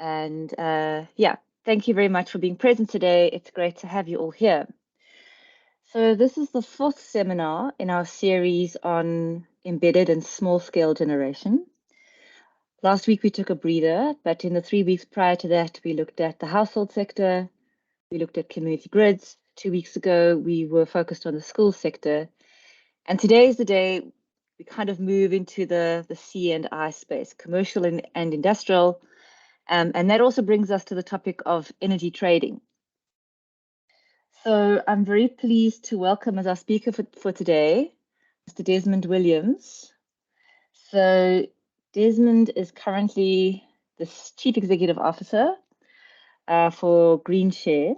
And yeah, thank you very much for being present today. It's great to have you all here. So this is the 4th seminar in our series on embedded and small-scale generation. Last week we took a breather, but in the 3 weeks prior to that, we looked at the household sector, we looked at community grids. 2 weeks ago, we were focused on the school sector. And today is the day we kind of move into the C&I space, commercial and industrial. And that also brings us to the topic of energy trading. So I'm very pleased to welcome as our speaker for today, Mr. Desmond Williams. So Desmond is currently the Chief Executive Officer for Green Share.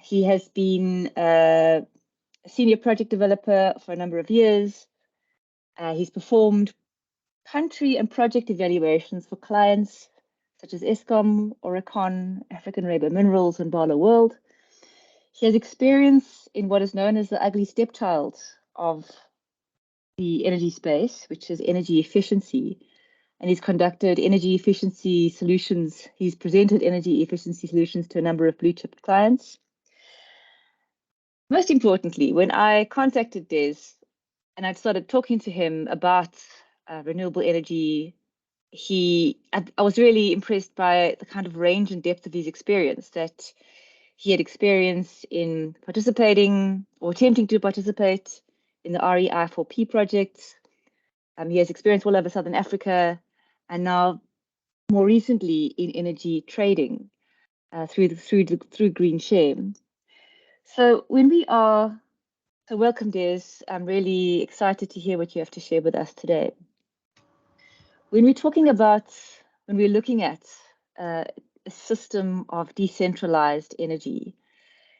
He has been a senior project developer for a number of years. He's performed country and project evaluations for clients such as Eskom, Oricon, African Rainbow Minerals, and Barlow World. He has experience in what is known as the ugly stepchild of the energy space, which is energy efficiency. And he's conducted energy efficiency solutions. He's presented energy efficiency solutions to a number of blue chip clients. Most importantly, when I contacted Des and I started talking to him about renewable energy, I was really impressed by the kind of range and depth of his experience, that he had experience in participating or attempting to participate in the REI4P project. He has experience all over Southern Africa, and now more recently in energy trading through Green Share. So welcome, Des. I'm really excited to hear what you have to share with us today. When we're looking at a system of decentralized energy,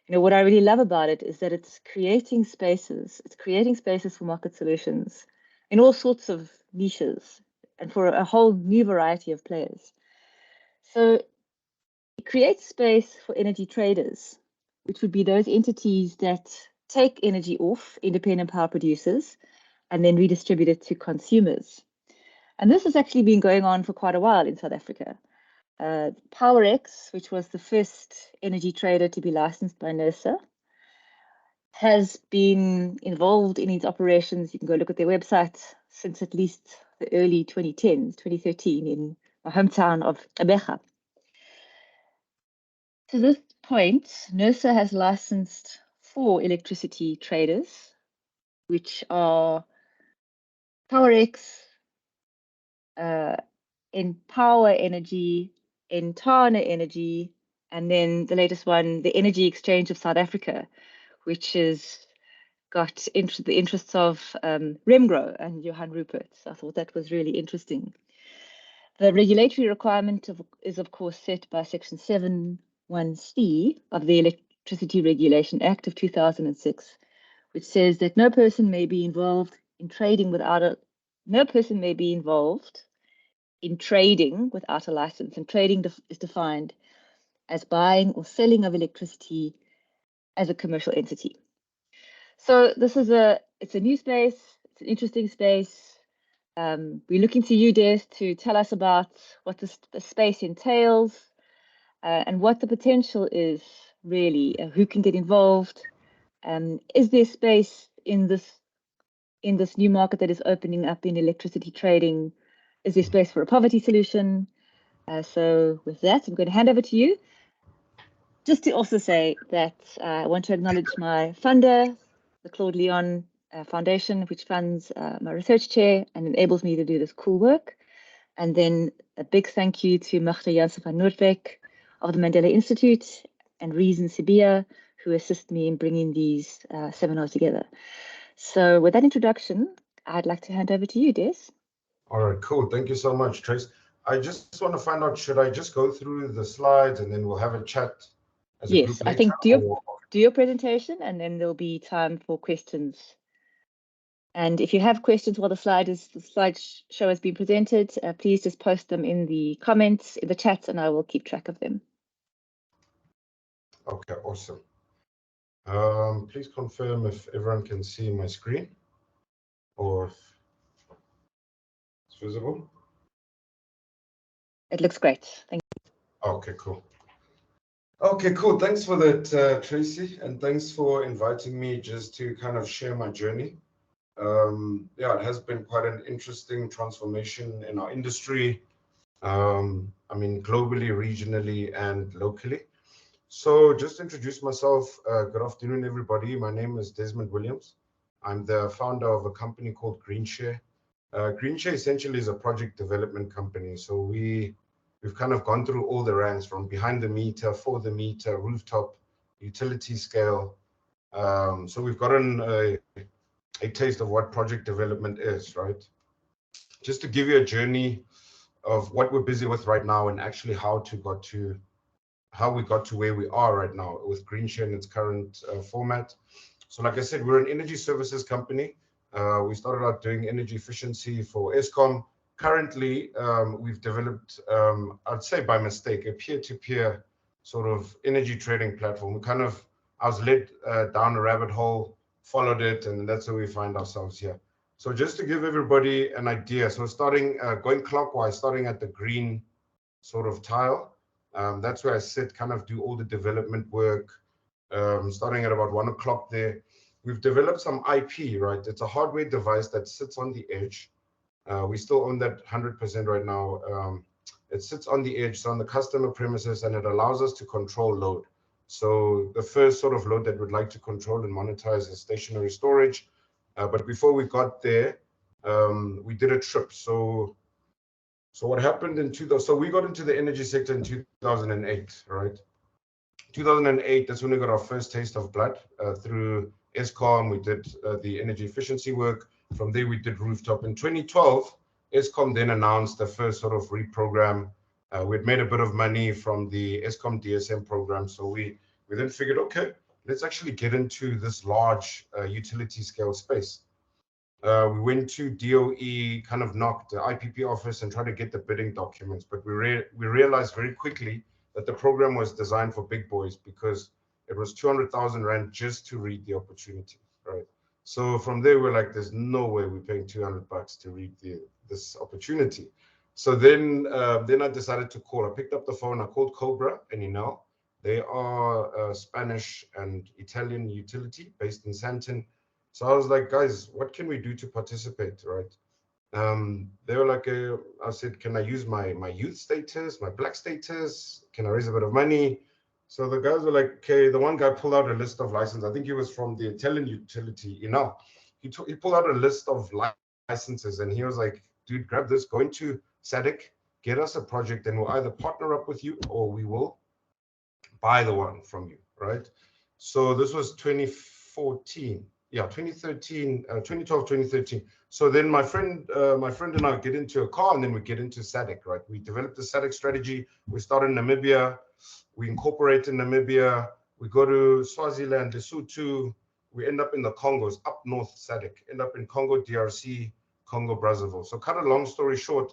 what I really love about it is that it's creating spaces. It's creating spaces for market solutions in all sorts of niches and for a whole new variety of players. So it creates space for energy traders, which would be those entities that take energy off independent power producers and then redistribute it to consumers. And this has actually been going on for quite a while in South Africa. PowerX, which was the first energy trader to be licensed by NERSA, has been involved in its operations. You can go look at their website since at least the early 2010s, 2013, in my hometown of Abeja. To this point, NERSA has licensed 4 electricity traders, which are PowerX, Empower Energy, Entana Energy, and then the latest one, the Energy Exchange of South Africa, which has got the interests of Remgro and Johan Rupert. So I thought that was really interesting. The regulatory requirement is of course set by Section 7(1)(c) of the Electricity Regulation Act of 2006, which says that no person may be involved in trading without a license, and trading is defined as buying or selling of electricity as a commercial entity. So this is it's a new space, it's an interesting space. We're looking to you, Des, to tell us about what the space entails and what the potential is really, who can get involved. Is there space in this new market that is opening up in electricity trading? Is there space for a poverty solution? So with that, I'm going to hand over to you. Just to also say that I want to acknowledge my funder, the Claude Leon Foundation, which funds my research chair and enables me to do this cool work. And then a big thank you to Magda Jansen van Noordwijk of the Mandela Institute and Reason Sibia, who assist me in bringing these seminars together. So with that introduction, I'd like to hand over to you, Des. All right, cool. Thank you so much, Trace. I just want to find out, should I just go through the slides and then we'll have a chat as a group later? Yes, I think do your presentation and then there'll be time for questions. And if you have questions while the slideshow has been presented, please just post them in the comments, in the chats, and I will keep track of them. Okay, awesome. Please confirm if everyone can see my screen or if it's visible. It looks great. Thank you. Okay, cool. Okay, cool. Thanks for that, Tracy, and thanks for inviting me just to kind of share my journey. Yeah, it has been quite an interesting transformation in our industry. I mean, globally, regionally, and locally. So just to introduce myself, good afternoon, everybody. My name is Desmond Williams. I'm the founder of a company called GreenShare. GreenShare essentially is a project development company. So we've kind of gone through all the ranks from behind the meter, for the meter, rooftop, utility scale. So we've gotten a taste of what project development is, right? Just to give you a journey of what we're busy with right now and actually how we got to where we are right now with GreenShare in its current format. So like I said, we're an energy services company. We started out doing energy efficiency for Eskom. Currently, we've developed, I'd say by mistake, a peer-to-peer sort of energy trading platform. I was led down a rabbit hole, followed it, and that's where we find ourselves here. So just to give everybody an idea, so going clockwise, starting at the green sort of tile, that's where I sit, kind of do all the development work, starting at about 1 o'clock there. We've developed some IP, right? It's a hardware device that sits on the edge. We still own that 100% right now. It sits on the edge, so on the customer premises, and it allows us to control load. So the first sort of load that we'd like to control and monetize is stationary storage. But before we got there, we did a trip. So what happened in 2000? So we got into the energy sector in 2008, right? 2008, that's when we got our first taste of blood through Eskom. We did the energy efficiency work. From there, we did rooftop. In 2012, Eskom then announced the first sort of reprogram. We'd made a bit of money from the Eskom DSM program. So we then figured, okay, let's actually get into this large utility scale space. We went to DOE, kind of knocked the IPP office and tried to get the bidding documents. But we realized very quickly that the program was designed for big boys because it was 200,000 Rand just to read the opportunity, right? So from there, we're like, there's no way we're paying 200 bucks to read this opportunity. So then I decided to call. I picked up the phone. I called Cobra and Enel. They are a Spanish and Italian utility based in Santon. So I was like, guys, what can we do to participate, right? They were like, I said, can I use my youth status, my black status? Can I raise a bit of money? So the guys were like, okay, the one guy pulled out a list of licenses. I think he was from the Italian utility, He pulled out a list of licenses and he was like, dude, grab this, go into SADC, get us a project and we'll either partner up with you or we will buy the one from you, right? So this was 2014. Yeah, 2013, 2012, 2013. So then my friend and I get into a car and then we get into SADC, right? We developed the SADC strategy. We start in Namibia. We incorporate in Namibia. We go to Swaziland, Lesotho. We end up in the Congos, up north SADC, end up in Congo, DRC, Congo, Brazzaville. So cut a long story short,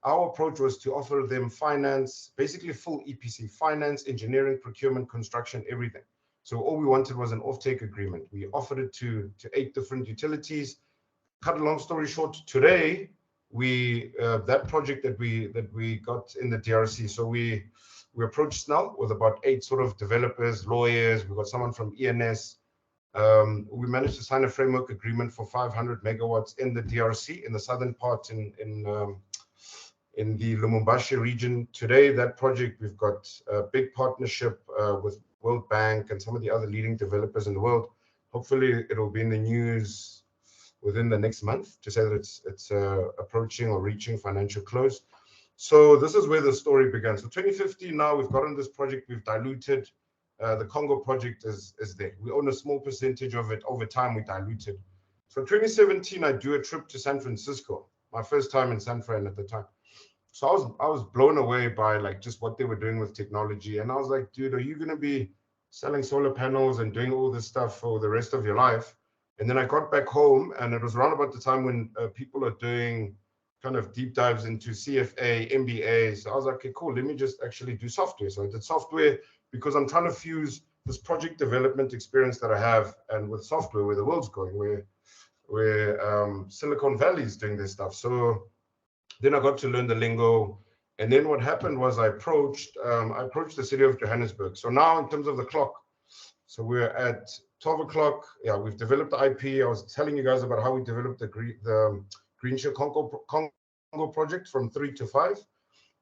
our approach was to offer them finance, basically full EPC, finance, engineering, procurement, construction, everything. So all we wanted was an offtake agreement. We offered it to 8 different utilities. Cut a long story short, today that project that we got in the DRC. So we approached Snell with about 8 sort of developers, lawyers. We got someone from ENS. We managed to sign a framework agreement for 500 megawatts in the DRC, in the southern part in the Lumumbashi region. Today, that project, we've got a big partnership with World Bank and some of the other leading developers in the world. Hopefully, it'll be in the news within the next month to say that it's approaching or reaching financial close. So this is where the story began. So 2015, now we've gotten this project, we've diluted. The Congo project is there. We own a small percentage of it. Over time, we diluted. So 2017, I do a trip to San Francisco, my first time in San Fran at the time. So I was blown away by like just what they were doing with technology. And I was like, dude, are you going to be selling solar panels and doing all this stuff for the rest of your life? And then I got back home and it was around about the time when people are doing kind of deep dives into CFA, MBA. So I was like, okay, cool. Let me just actually do software. So I did software because I'm trying to fuse this project development experience that I have and with software where the world's going, where Silicon Valley is doing this stuff. So then I got to learn the lingo And then what happened was I approached the city of Johannesburg. So now in terms of the clock, so we're at 12 o'clock. Yeah, we've developed the IP. I was telling you guys about how we developed the Green Shield Congo project from 3 to 5.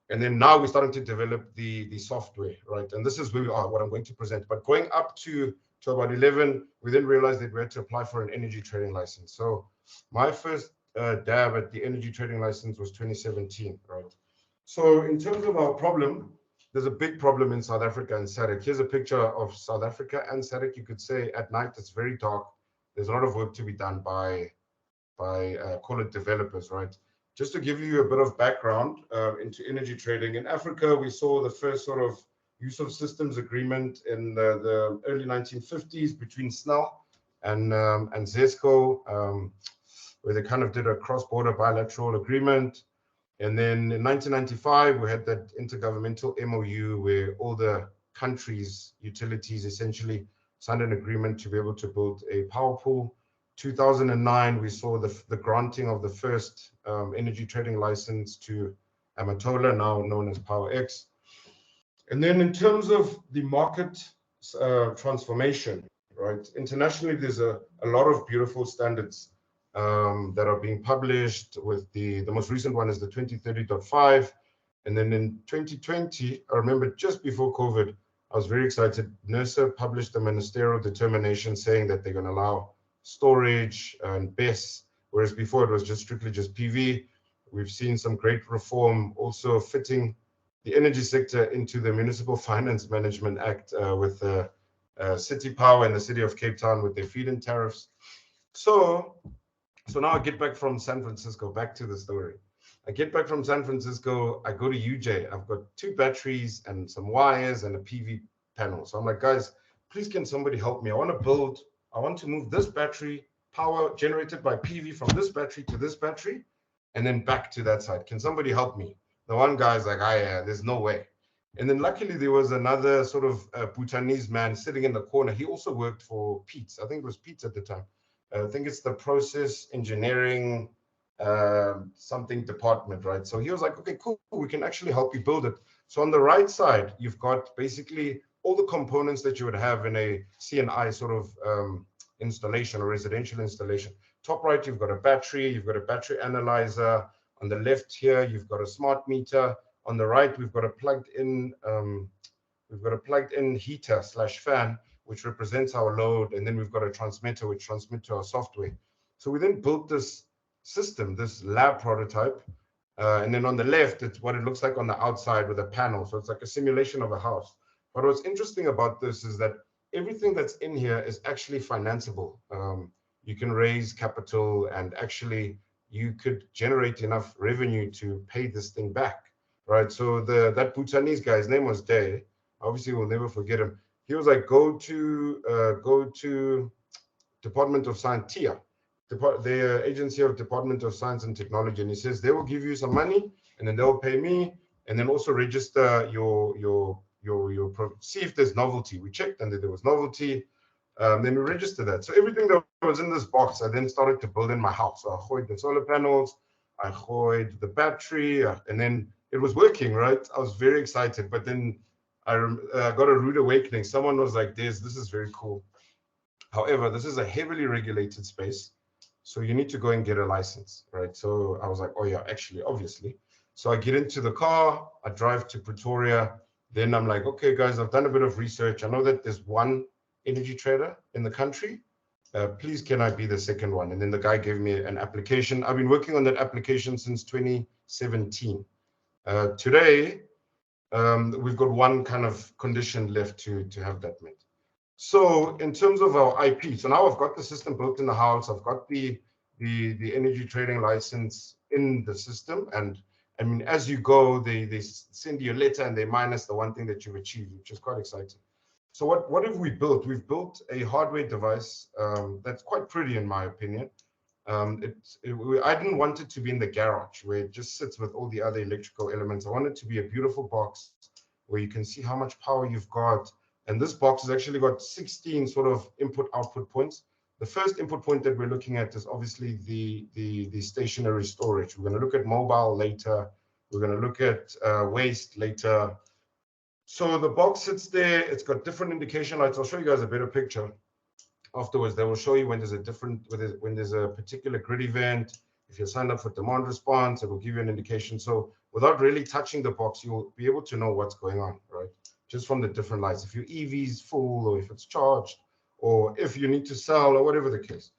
And then now we're starting to develop the software, right? And this is where we are, what I'm going to present. But going up to about 11, we then realized that we had to apply for an energy trading license. So my first dab at the energy trading license was 2017, right? So in terms of our problem, there's a big problem in South Africa and SADC. Here's a picture of South Africa and SADC. You could say at night it's very dark. There's a lot of work to be done by call it developers, right? Just to give you a bit of background into energy trading, in Africa, we saw the first sort of use of systems agreement in the early 1950s between SNEL and ZESCO, where they kind of did a cross-border bilateral agreement. And then in 1995, we had that intergovernmental MOU where all the countries' utilities essentially signed an agreement to be able to build a power pool. 2009, we saw the granting of the first energy trading license to Amatola, now known as PowerX. And then in terms of the market transformation, right? Internationally, there's a lot of beautiful standards that are being published. With the most recent one is the 2030.5. And then in 2020, I remember just before COVID, I was very excited. NERSA published a ministerial determination saying that they're going to allow storage and BESS, whereas before it was just strictly just PV. We've seen some great reform also fitting the energy sector into the Municipal Finance Management Act with City Power and the City of Cape Town with their feed-in tariffs. So now I get back from San Francisco, back to the story. I get back from San Francisco, I go to UJ. I've got 2 batteries and some wires and a PV panel. So I'm like, guys, please can somebody help me? I want to move this battery power generated by PV from this battery to this battery and then back to that side. Can somebody help me? The one guy's like, yeah, there's no way. And then luckily there was another sort of Bhutanese man sitting in the corner. He also worked for PETS. I think it was PETS at the time. I think it's the process engineering something department, right? So he was like, okay, cool, we can actually help you build it. So on the right side, you've got basically all the components that you would have in a C&I sort of installation or residential installation. Top right, you've got a battery analyzer. On the left here, you've got a smart meter. On the right, we've got a plugged in heater / fan, which represents our load, and then we've got a transmitter which transmits to our software. So we then built this system, this lab prototype, and then on the left, it's what it looks like on the outside with a panel. So it's like a simulation of a house. But what's interesting about this is that everything that's in here is actually financeable. You can raise capital, and actually you could generate enough revenue to pay this thing back, right? So that Bhutanese guy, his name was Day. Obviously, we'll never forget him. He was like, go to Department of Science, TIA, the Agency of Department of Science and Technology, and he says they will give you some money, and then they'll pay me, and then also register your see if there's novelty. We checked, and there was novelty. Then we registered that. So everything that was in this box, I then started to build in my house. So I hoyed the solar panels, I hoyed the battery, and then it was working, right? I was very excited, but then I got a rude awakening. Someone was like, this is very cool. However, this is a heavily regulated space, so you need to go and get a license, right? So I was like, oh yeah, actually, obviously. So I get into the car, I drive to Pretoria. Then I'm like, okay, guys, I've done a bit of research. I know that there's one energy trader in the country. Please, can I be the second one? And then the guy gave me an application. I've been working on that application since 2017. Today, we've got one kind of condition left to have that met. So in terms of our IP, so now I've got the system built in the house. I've got the energy trading license in the system. And I mean, as you go, they send you a letter and they minus the one thing that you've achieved, which is quite exciting. So what have we built? We've built a hardware device that's quite pretty, in my opinion. I didn't want it to be in the garage where it just sits with all the other electrical elements. I want it to be a beautiful box where you can see how much power you've got. And this box has actually got 16 sort of input-output points. The first input point that we're looking at is obviously the stationary storage. We're going to look at mobile later. We're going to look at waste later. So the box sits there. It's got different indication lights. I'll show you guys a better picture afterwards. They will show you when there's a when there's a particular grid event. If you're signed up for demand response, it will give you an indication. So without really touching the box, you'll be able to know what's going on, right? Just from the different lights. If your EV is full, or if it's charged, or if you need to sell, or whatever the case.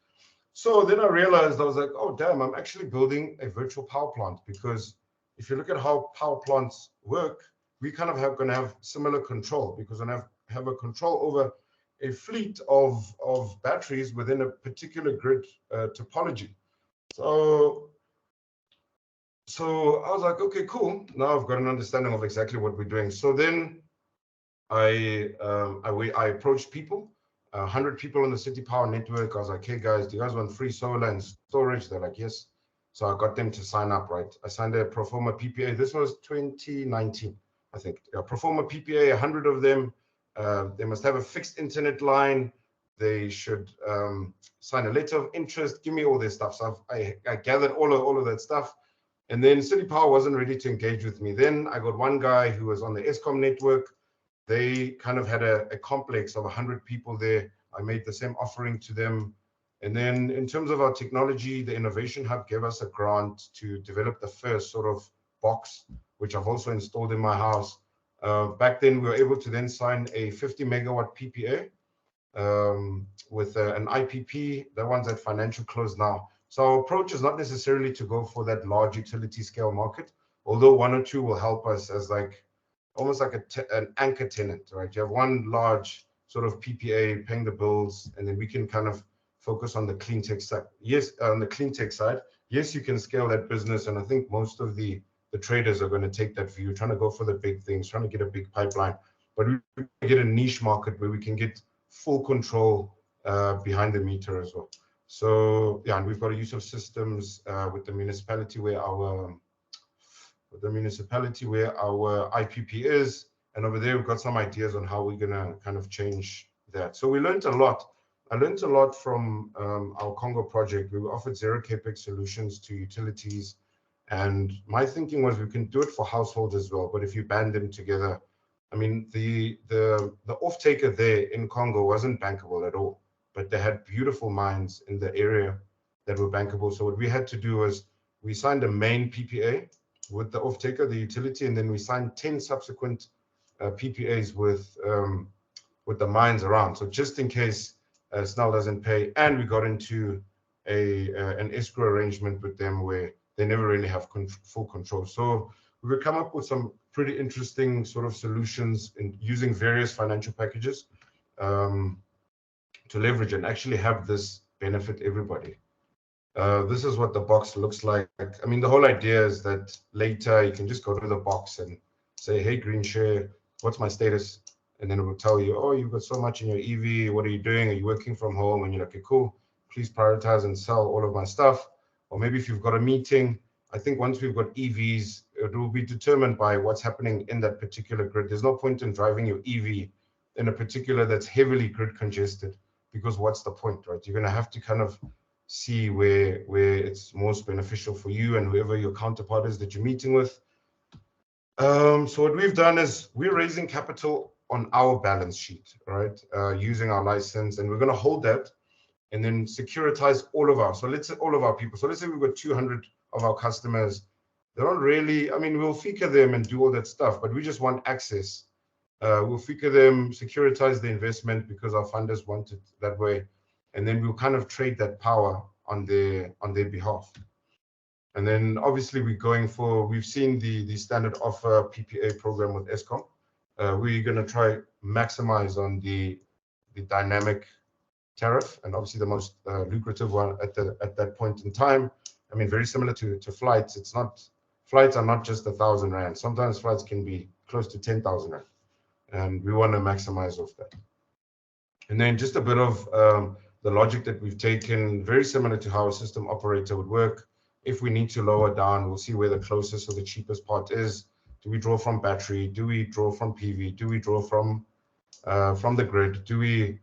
So then I realized, I was like, oh, damn, I'm actually building a virtual power plant, because if you look at how power plants work, we kind of going to have similar control, because I have a control over a fleet of batteries within a particular grid topology. So I was like, okay, cool. Now I've got an understanding of exactly what we're doing. So then I approached people, 100 people on the City Power network. I was like, hey guys, do you guys want free solar and storage? They're like, yes. So I got them to sign up, right? I signed a pro forma PPA. This was 2019, I think. A pro forma PPA, 100 of them. They must have a fixed internet line. They should sign a letter of interest, give me all this stuff. So I gathered all of that stuff. And then City Power wasn't ready to engage with me. Then I got one guy who was on the Eskom network. They kind of had a complex of 100 people there. I made the same offering to them. And then in terms of our technology, the Innovation Hub gave us a grant to develop the first sort of box, which I've also installed in my house. Back then, we were able to then sign a 50 megawatt PPA with an IPP. That one's at financial close now. So our approach is not necessarily to go for that large utility scale market, although one or two will help us as like almost like an anchor tenant, right? You have one large sort of PPA paying the bills, and then we can kind of focus on the clean tech side. Yes, on the clean tech side, yes, you can scale that business, and I think most of the traders are going to take that view, trying to go for the big things, trying to get a big pipeline, but we get a niche market where we can get full control behind the meter as well. So yeah, and we've got a use of systems with the municipality where our IPP is, and over there we've got some ideas on how we're gonna kind of change that. So we learned a lot. I learned a lot from our Congo project. We offered zero capex solutions to utilities, and my thinking was we can do it for households as well. But if you band them together, I mean, the off-taker there in Congo wasn't bankable at all, but they had beautiful mines in the area that were bankable. So what we had to do was we signed a main PPA with the off-taker, the utility, and then we signed 10 subsequent PPAs with the mines around. So just in case SNEL doesn't pay, and we got into an escrow arrangement with them where they never really have full control. So we would come up with some pretty interesting sort of solutions in using various financial packages to leverage and actually have this benefit everybody. This is what the box looks like. I mean, the whole idea is that later you can just go to the box and say, hey, Green Share, what's my status? And then it will tell you, oh, you've got so much in your EV. What are you doing? Are you working from home? And you're like, okay, cool. Please prioritize and sell all of my stuff. Or maybe if you've got a meeting, I think once we've got EVs, it will be determined by what's happening in that particular grid. There's no point in driving your EV in a particular that's heavily grid congested, because what's the point, right? You're going to have to kind of see where it's most beneficial for you and whoever your counterpart is that you're meeting with. So what we've done is we're raising capital on our balance sheet, right? Using our license, and we're going to hold that and then securitize all of our, so let's say all of our people. So let's say we've got 200 of our customers. They don't really, I mean, we'll FICA them and do all that stuff, but we just want access. We'll FICA them, securitize the investment because our funders want it that way. And then we'll kind of trade that power on their behalf. And then obviously we've seen the standard offer PPA program with Eskom. We're going to try maximize on the dynamic tariff, and obviously the most lucrative one at that point in time. I mean, very similar to flights. Flights are not just 1,000 Rand. Sometimes flights can be close to 10,000 Rand, and we want to maximize off that. And then just a bit of the logic that we've taken, very similar to how a system operator would work. If we need to lower down, we'll see where the closest or the cheapest part is. Do we draw from battery? Do we draw from PV? Do we draw from the grid? Do we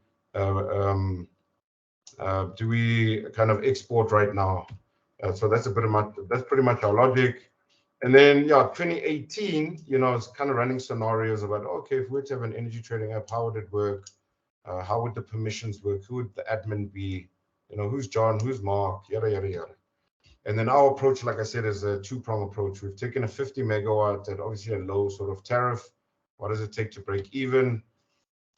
kind of export right now? So that's pretty much our logic. And then, yeah, 2018, you know, it's kind of running scenarios about, okay, if we were to have an energy trading app, how would it work? How would the permissions work? Who would the admin be? You know, who's John, who's Mark, yada, yada, yada. And then our approach, like I said, is a two-prong approach. We've taken a 50 megawatt at obviously a low sort of tariff. What does it take to break even?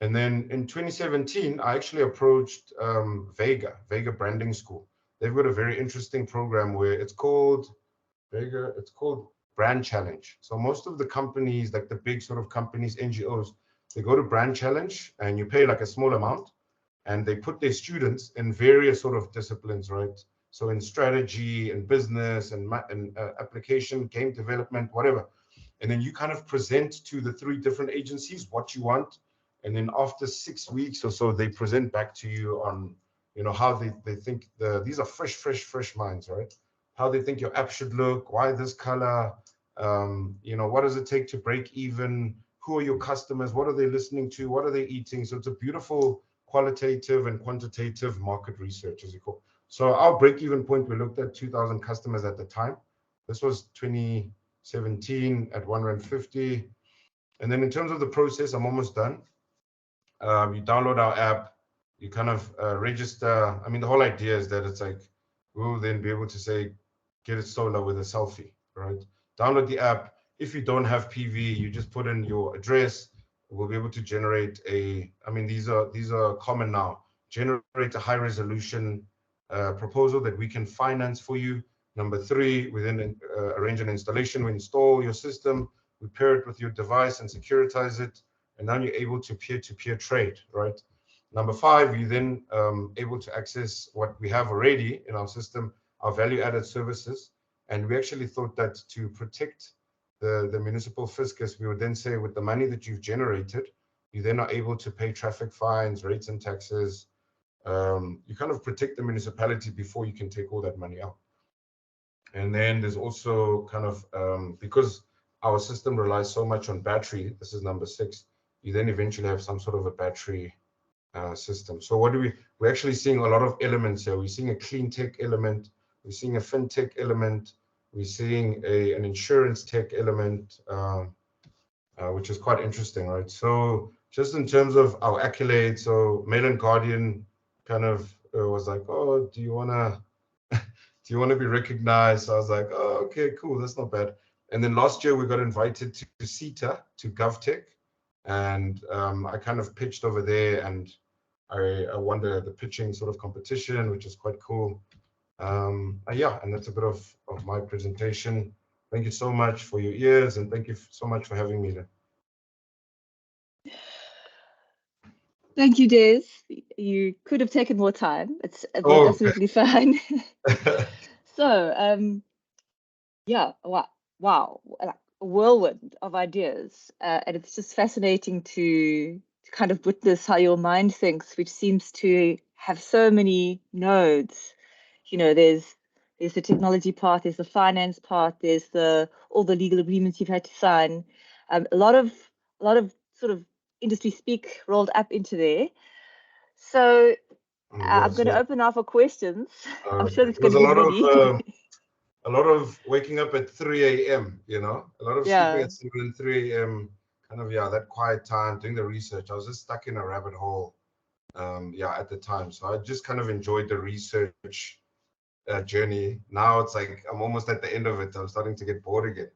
And then in 2017, I actually approached Vega Branding School. They've got a very interesting program where it's called Vega, it's called Brand Challenge. So most of the companies, like the big sort of companies, NGOs, they go to Brand Challenge and you pay like a small amount and they put their students in various sort of disciplines, right? So in strategy and business and application, game development, whatever. And then you kind of present to the 3 different agencies what you want. And then after 6 weeks or so, they present back to you on, you know, how they think these are fresh minds, right? How they think your app should look, why this color, you know, what does it take to break even? Who are your customers? What are they listening to? What are they eating? So it's a beautiful qualitative and quantitative market research, as you call. So our break-even point, we looked at 2,000 customers at the time. This was 2017 at R1.50. And then in terms of the process, I'm almost done. You download our app, you kind of register. I mean, the whole idea is that it's like, we'll then be able to say, get it solar with a selfie, right? Download the app. If you don't have PV, you just put in your address. We'll be able to generate I mean, these are common now. Generate a high resolution proposal that we can finance for you. Number 3, we then arrange an installation. We install your system, we pair it with your device and securitize it. And now you're able to peer-to-peer trade, right? Number 5, you then able to access what we have already in our system, our value-added services. And we actually thought that to protect the municipal fiscus, we would then say with the money that you've generated, you then are able to pay traffic fines, rates and taxes. You kind of protect the municipality before you can take all that money out. And then there's also kind of, because our system relies so much on battery, this is number 6, you then eventually have some sort of a battery system. So what we're actually seeing a lot of elements here. We're seeing a clean tech element, we're seeing a fintech element, we're seeing an insurance tech element, which is quite interesting, right? So just in terms of our accolades, so Mail and Guardian kind of was like, oh, do you want to be recognized? So I was like, oh, okay, cool, that's not bad. And then last year we got invited to CETA, to GovTech, and I kind of pitched over there, and I won the pitching sort of competition, which is quite cool. Yeah, and that's a bit of my presentation. Thank you so much for your ears, and thank you so much for having me there. Thank you, Des. You could have taken more time. It's absolutely fine. So, yeah, wow, a whirlwind of ideas, and it's just fascinating to kind of witness how your mind thinks, which seems to have so many nodes. You know, there's the technology part, there's the finance part, there's all the legal agreements you've had to sign. A lot of sort of industry speak rolled up into there. So I'm going to open up for questions. I'm sure there's going to be many. A lot of waking up at 3 a.m., you know, a lot of sleeping at 7 and 3 a.m., kind of, yeah, that quiet time, doing the research. I was just stuck in a rabbit hole, yeah, at the time. So I just kind of enjoyed the research journey. Now it's like I'm almost at the end of it. I'm starting to get bored again.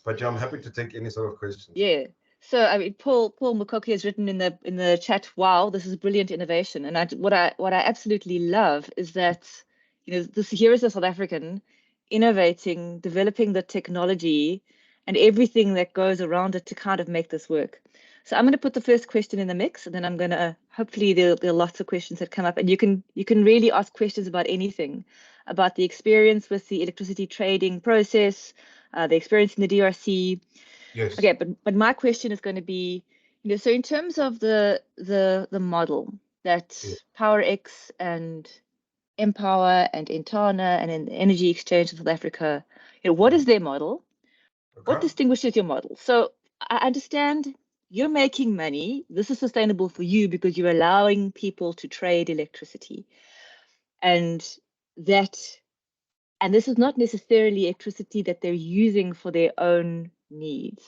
But yeah, I'm happy to take any sort of questions. Yeah. So I mean, Paul Mukoki has written in the chat, wow, this is brilliant innovation. And what I absolutely love is that, you know, here is a South African innovating, developing the technology and everything that goes around it to kind of make this work. So I'm going to put the first question in the mix, and then I'm going to, hopefully there are lots of questions that come up, and you can really ask questions about anything, about the experience with the electricity trading process, the experience in the DRC. Yes. Okay, but my question is going to be, you know, so in terms of the model that PowerX and Empower and Intana and in the Energy Exchange of South Africa, you know, what is their model? Okay. What distinguishes your model? So I understand you're making money. This is sustainable for you because you're allowing people to trade electricity, and that And this is not necessarily electricity that they're using for their own needs.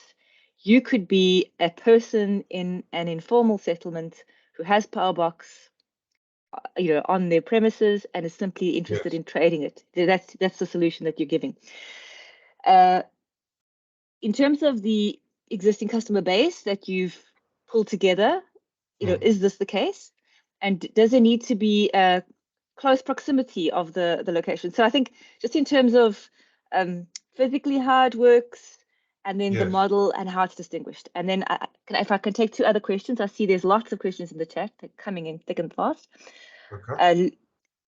You could be a person in an informal settlement who has Powerbox, on their premises and is simply interested in trading it. That's the solution that you're giving. In terms of the existing customer base that you've pulled together, is this the case? And does there need to be a close proximity of the location? So I think just in terms of physically how it works, and then the model and how it's distinguished. And then if I can take two other questions, I see there's lots of questions in the chat. They're coming in thick and fast. Okay.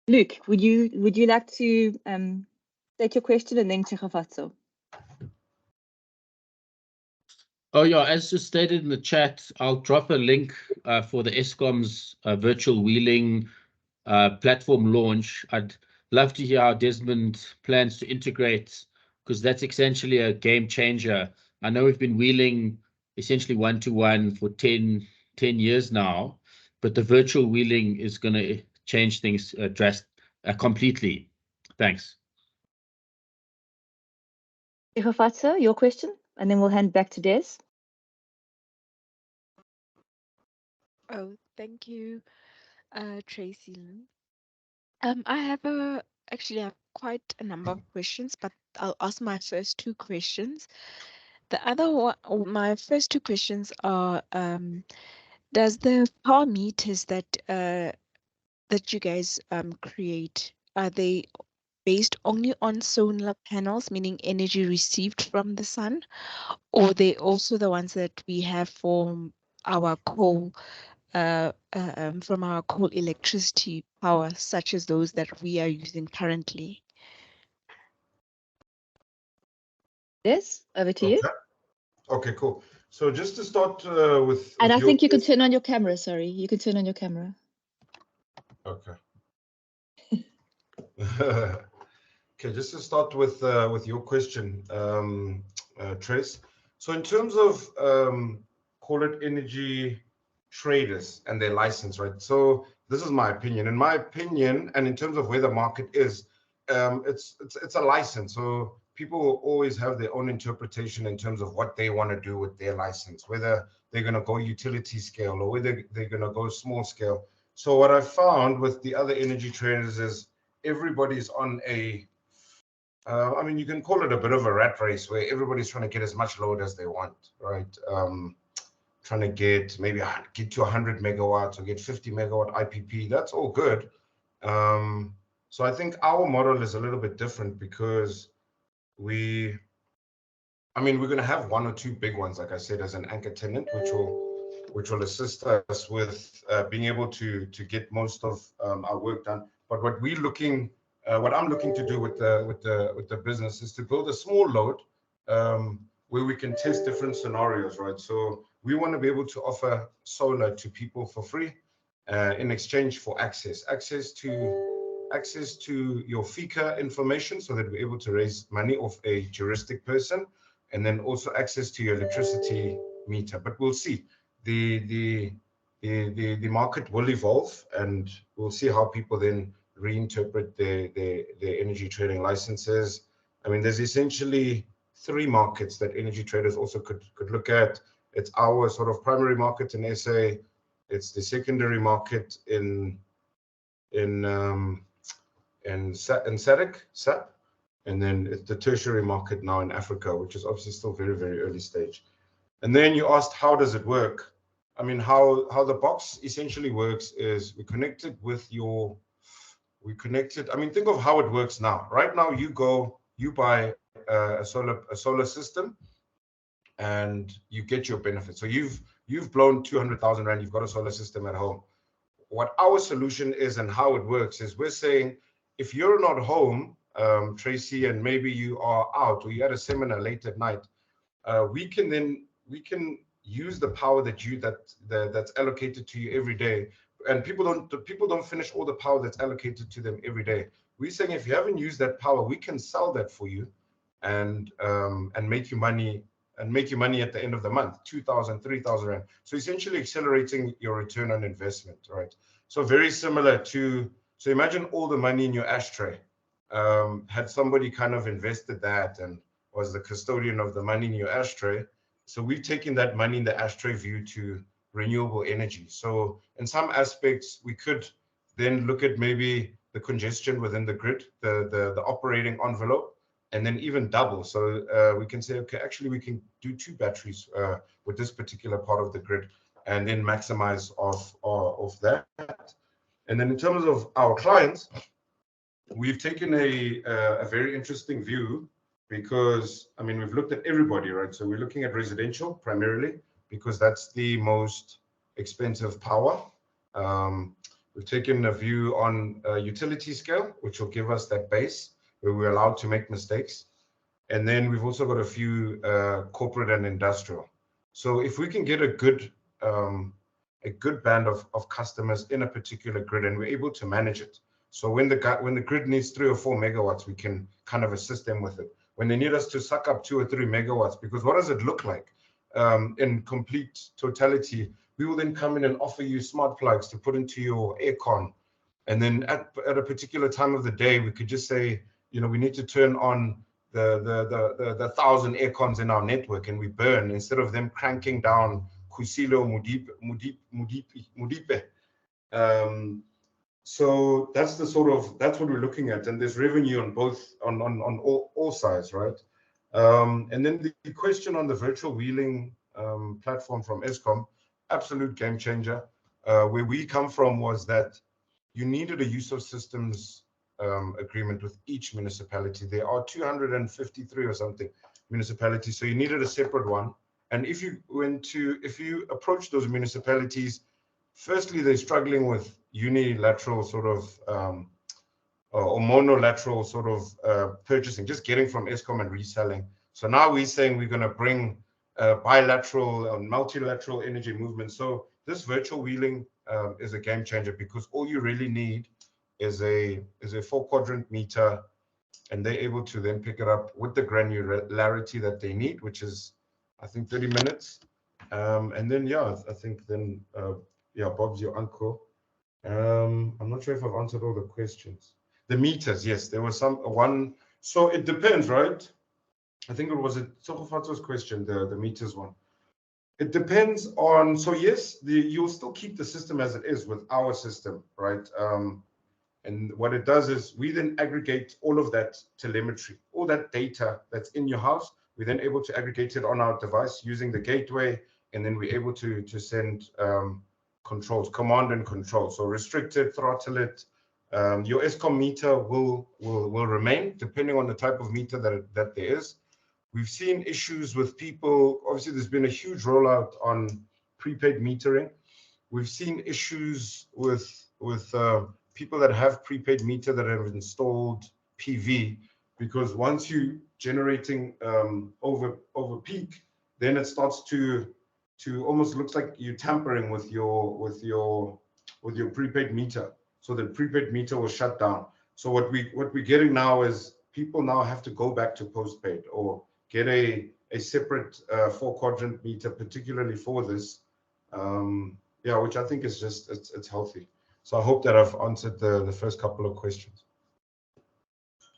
Luke, would you like to state your question, and then Tshegofatso? Oh yeah, as just stated in the chat, I'll drop a link for the Eskom's virtual wheeling platform launch. I'd love to hear how Desmond plans to integrate, because that's essentially a game changer. I know we've been wheeling essentially one-to-one for 10 years now, but the virtual wheeling is going to change things completely. Thanks. Tshegofatso, your question, and then we'll hand back to Des. Oh, thank you, Tracy-Lynn. I have actually quite a number of questions, but I'll ask my first two questions. The other one, my first two questions are, does the power meters that you guys create, are they based only on solar panels, meaning energy received from the sun, or they also the ones that we have from our coal, from our coal electricity power, such as those that we are using currently? Des, over to you. Okay, cool. So just to start with And I your think you can question- turn on your camera. Sorry, you can turn on your camera. Okay. Okay, just to start with your question, Trace. So in terms of call it energy traders and their license, right? So this is my opinion. In my opinion, and in terms of where the market is, it's a license. So people will always have their own interpretation in terms of what they want to do with their license, whether they're going to go utility scale or whether they're going to go small scale. So what I found with the other energy traders is everybody's on a, I mean, you can call it a bit of a rat race where everybody's trying to get as much load as they want, right? Trying to get get to 100 megawatts or get 50 megawatt IPP. That's all good. So I think our model is a little bit different because we're going to have one or two big ones, like I said, as an anchor tenant, which will assist us with being able to get most of our work done. But what I'm looking to do with the business is to build a small load where we can test different scenarios, right? So we want to be able to offer solar to people for free in exchange for access to your FICA information, so that we're able to raise money off a juristic person, and then also access to your electricity meter. But we'll see. The market will evolve, and we'll see how people then reinterpret their energy trading licenses. I mean, there's essentially three markets that energy traders also could look at. It's our sort of primary market in SA. It's the secondary market in SADC, and then it's the tertiary market now in Africa, which is obviously still very, very early stage. And then you asked, how does it work? I mean, how the box essentially works is we connected. I mean, think of how it works now. Right now, you buy a solar system, and you get your benefit. So you've blown 200,000 rand. You've got a solar system at home. What our solution is and how it works is we're saying, if you're not home, Tracy, and maybe you are out or you're at a seminar late at night, we can use the power that's allocated to you every day. And people don't finish all the power that's allocated to them every day. We're saying, if you haven't used that power, we can sell that for you and make you money at the end of the month, 2,000, 3,000 rand. So essentially accelerating your return on investment, right? So very similar to, so imagine all the money in your ashtray. had somebody kind of invested that and was the custodian of the money in your ashtray. So we've taken that money in the ashtray view to renewable energy. So in some aspects, we could then look at maybe the congestion within the grid, the operating envelope, and then even double. So we can say, okay, actually we can do 2 batteries with this particular part of the grid, and then maximize of that. And then in terms of our clients, we've taken a very interesting view, because I mean, we've looked at everybody, right? So we're looking at residential primarily, because that's the most expensive power. We've taken a view on utility scale, which will give us that base where we're allowed to make mistakes. And then we've also got a few corporate and industrial. So if we can get a good band of customers in a particular grid, and we're able to manage it. So when the grid needs 3 or 4 megawatts, we can kind of assist them with it. When they need us to suck up 2 or 3 megawatts, because what does it look like in complete totality? We will then come in and offer you smart plugs to put into your aircon. And then at a particular time of the day, we could just say, you know, we need to turn on the 1,000 aircons in our network, and we burn, instead of them cranking down Kusilo Mudipe. So that's that's what we're looking at, and there's revenue on both on all sides, right? And then the question on the virtual wheeling platform from Eskom, absolute game changer. Where we come from was that you needed a use of systems agreement with each municipality. There are 253 or something municipalities, so you needed a separate one. And if you approach those municipalities, firstly, they're struggling with unilateral sort of or monolateral sort of purchasing, just getting from Eskom and reselling. So now we're saying we're going to bring bilateral and multilateral energy movement. So this virtual wheeling is a game changer, because all you really need is a 4-quadrant meter, and they're able to then pick it up with the granularity that they need, which is, I think, 30 minutes. And then, yeah, I think then, yeah, Bob's your uncle. I'm not sure if I've answered all the questions. The meters, yes, there was one. So it depends, right? I think it was a Tsogofatso's question, the meters one. It depends on, so yes, you'll still keep the system as it is with our system, right? And what it does is we then aggregate all of that telemetry, all that data that's in your house. We're then able to aggregate it on our device using the gateway, and then we're able to send controls, command and control. So restrict it, throttle it. Your Eskom meter will remain depending on the type of meter that there is. We've seen issues with people. Obviously, there's been a huge rollout on prepaid metering. We've seen issues with people that have prepaid meter that have installed PV, because once you generating over peak, then it starts to almost looks like you're tampering with your prepaid meter. So the prepaid meter will shut down. So what we're getting now is people now have to go back to postpaid or get a separate 4-quadrant meter, particularly for this. Yeah, which I think is just it's healthy. So I hope that I've answered the first couple of questions.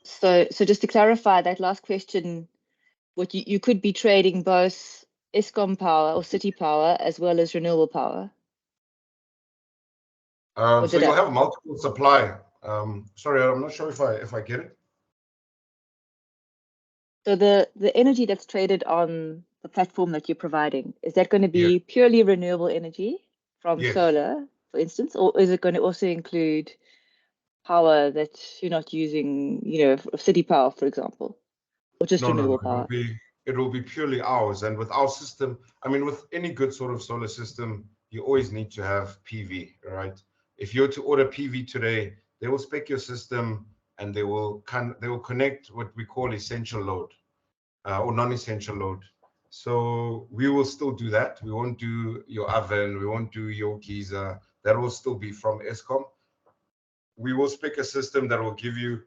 So just to clarify that last question, what you could be trading both Eskom power or city power as well as renewable power. So you'll have multiple supply. Sorry, I'm not sure if I get it. So the energy that's traded on the platform that you're providing, is that going to be purely renewable energy from solar, for instance, or is it going to also include power that you're not using, you know, city power, for example, or just renewable power? It will be purely ours. And with our system, I mean, with any good sort of solar system, you always need to have PV, right? If you're to order PV today, they will spec your system, and they will connect what we call essential load or non-essential load. So we will still do that. We won't do your oven. We won't do your geyser. That will still be from Eskom. We will spec a system that will give you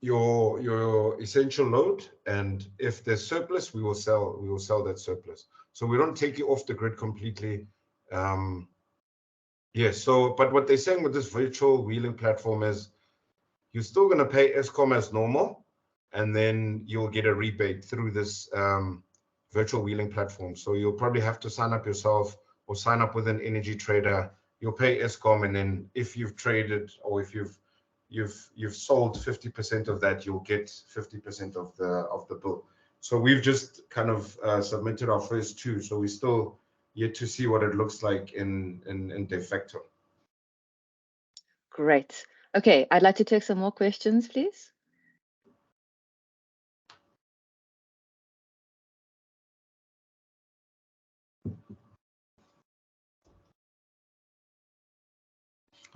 your essential load, and if there's surplus, we will sell that surplus. So we don't take you off the grid completely. Yes. So, but what they're saying with this virtual wheeling platform is you're still going to pay Eskom as normal, and then you'll get a rebate through this virtual wheeling platform. So you'll probably have to sign up yourself or sign up with an energy trader. You'll pay Eskom, and then if you've traded or if you've sold 50% of that, you'll get 50% of the bill. So we've just kind of submitted our first two. So we still yet to see what it looks like in de facto. Great. Okay, I'd like to take some more questions, please.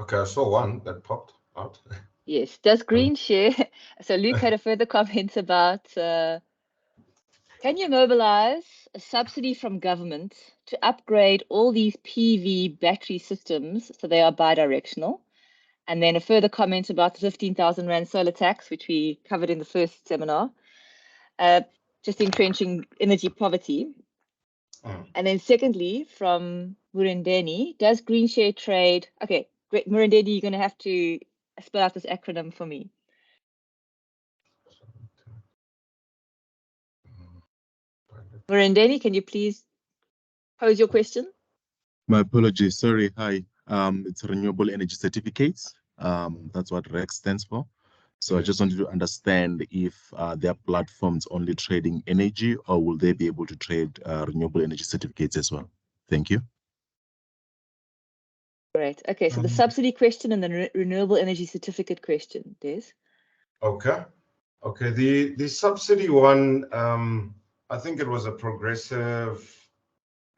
Okay, I saw one that popped out. Yes, does green share? So Luke had a further comment about, can you mobilize a subsidy from government to upgrade all these PV battery systems so they are bidirectional? And then a further comment about the 15,000 Rand solar tax, which we covered in the first seminar, just entrenching energy poverty. And then secondly, from Murendeni, does green share trade? Okay, great. Murendeni, you're going to have to spell out this acronym for me. Murendeni, can you please pose your question? My apologies. Sorry. Hi. It's Renewable Energy Certificates. That's what REC stands for. So I just wanted to understand if their platforms only trading energy, or will they be able to trade renewable energy certificates as well? Thank you. Great. Okay, so the subsidy question and the renewable energy certificate question, Des. Okay. Okay. The subsidy one, I think it was a progressive.